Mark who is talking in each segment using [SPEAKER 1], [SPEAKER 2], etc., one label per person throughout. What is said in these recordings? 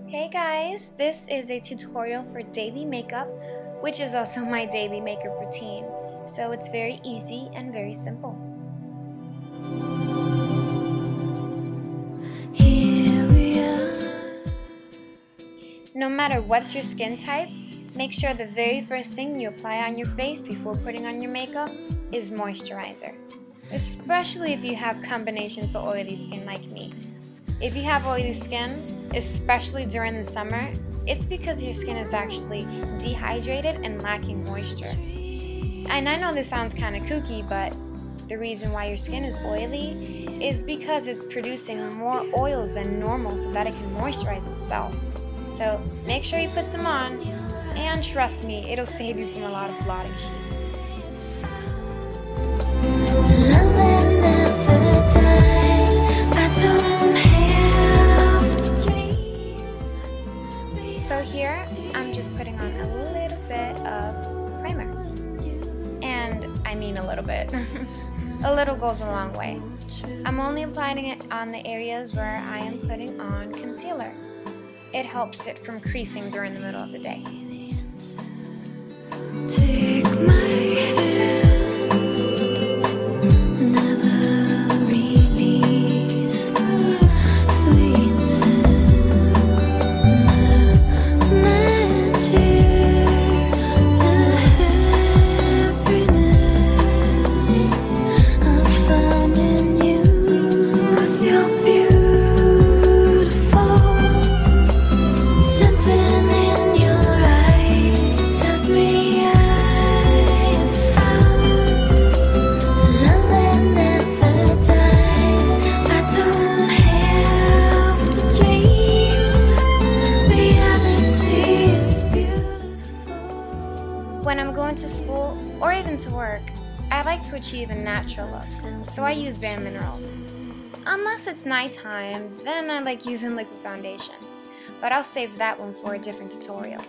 [SPEAKER 1] Hey guys, this is a tutorial for daily makeup, which is also my daily makeup routine. So it's very easy and very simple.
[SPEAKER 2] Here we are.
[SPEAKER 1] No matter what's your skin type, make sure the very first thing you apply on your face before putting on your makeup is moisturizer. Especially if you have combinations of oily skin like me. If you have oily skin, especially during the summer, it's because your skin is actually dehydrated and lacking moisture. And I know this sounds kind of kooky, but the reason why your skin is oily is because it's producing more oils than normal so that it can moisturize itself. So make sure you put some on, and trust me, it'll save you from a lot of blotting sheets.
[SPEAKER 2] Love that never dies. I don't have to dream.
[SPEAKER 1] So here, I'm just putting on a little bit of primer. And I mean a little bit. A little goes a long way. I'm only applying it on the areas where I am putting on concealer. It helps it from creasing during the middle of the day.
[SPEAKER 2] Take my hand, never release the sweetness, the magic, the happiness I found in you. 'Cause you're beautiful. Something in your eyes tells me I've found love that never dies. I don't have to dream. Reality is beautiful.
[SPEAKER 1] When I'm going to school or even to work, I like to achieve a natural look, so I use Bare Minerals. Unless it's nighttime, then I like using liquid foundation, but I'll save that one for a different tutorial.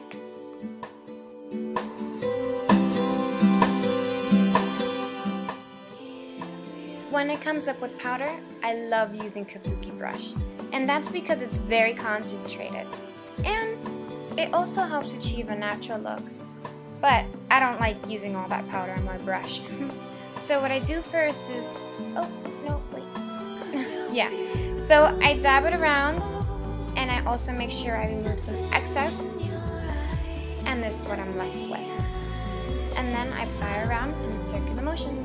[SPEAKER 1] When it comes up with powder, I love using Kabuki brush, and that's because it's very concentrated, and it also helps achieve a natural look. But I don't like using all that powder on my brush. So what I do first is, oh no, wait. Yeah, so I dab it around, and I also make sure I remove some excess, and this is what I'm left with. And then I apply around in a circular motion.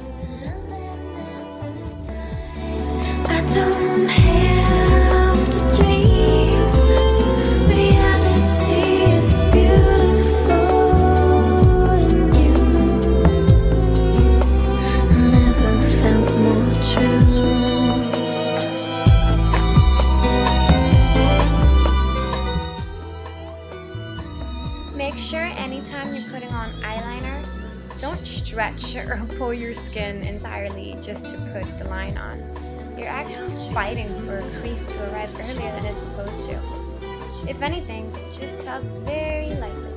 [SPEAKER 2] I don't have to dream. Reality is beautiful in you. I never felt more true.
[SPEAKER 1] Make sure anytime you're putting on eyeliner, don't stretch or pull your skin entirely just to put the line on. You're actually fighting for a crease to arrive earlier than it's supposed to. If anything, just tug very lightly.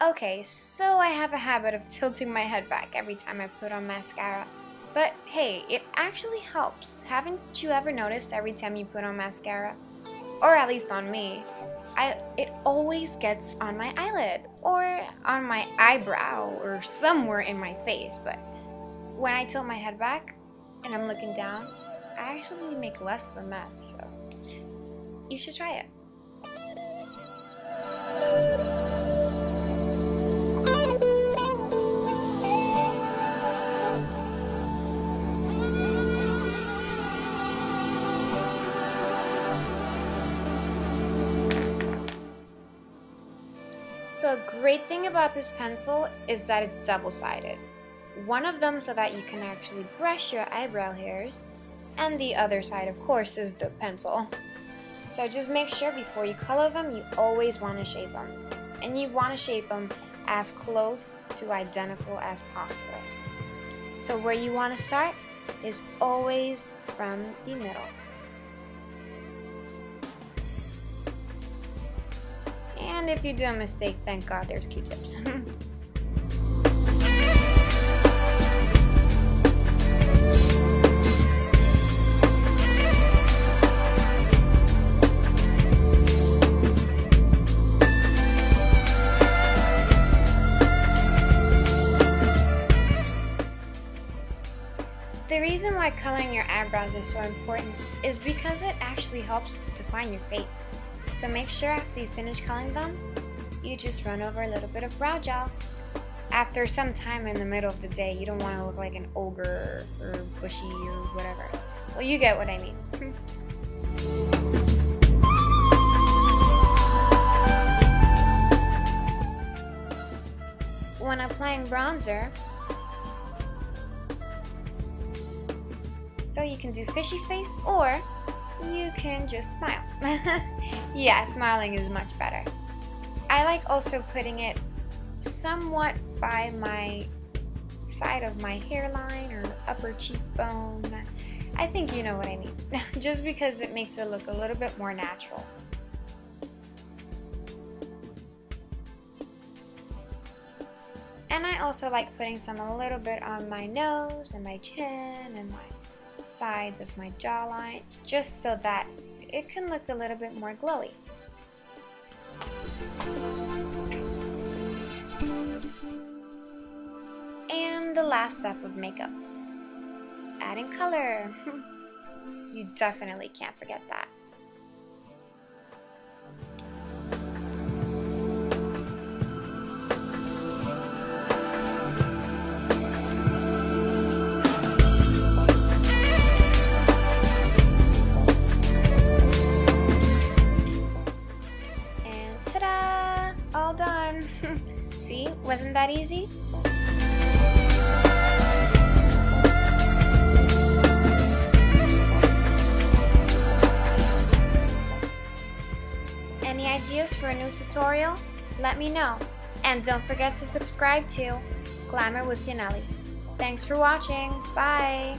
[SPEAKER 1] Okay, so I have a habit of tilting my head back every time I put on mascara. But hey, it actually helps. Haven't you ever noticed every time you put on mascara? Or at least on me. It always gets on my eyelid, or on my eyebrow, or somewhere in my face. But when I tilt my head back, and I'm looking down, I actually make less of a mess, so you should try it. So a great thing about this pencil is that it's double-sided. One of them so that you can actually brush your eyebrow hairs, and the other side, of course, is the pencil. So just make sure before you color them, you always want to shape them. And you want to shape them as close to identical as possible. So where you want to start is always from the middle. And if you do a mistake, thank God there's Q-tips. The reason why coloring your eyebrows is so important is because it actually helps define your face. So make sure after you finish coloring them, you just run over a little bit of brow gel. After some time in the middle of the day, you don't want to look like an ogre or bushy or whatever. Well, you get what I mean. When applying bronzer, so you can do fishy face or you can just smile. Yeah, smiling is much better. I like also putting it somewhat by my side of my hairline or upper cheekbone. I think you know what I mean. Just because it makes it look a little bit more natural. And I also like putting some a little bit on my nose and my chin and my sides of my jawline, just so that it can look a little bit more glowy. And the last step of makeup, adding color. You definitely can't forget that. All done. See, wasn't that easy? Any ideas for a new tutorial? Let me know. And don't forget to subscribe to Glamour with Yaneli. Thanks for watching. Bye!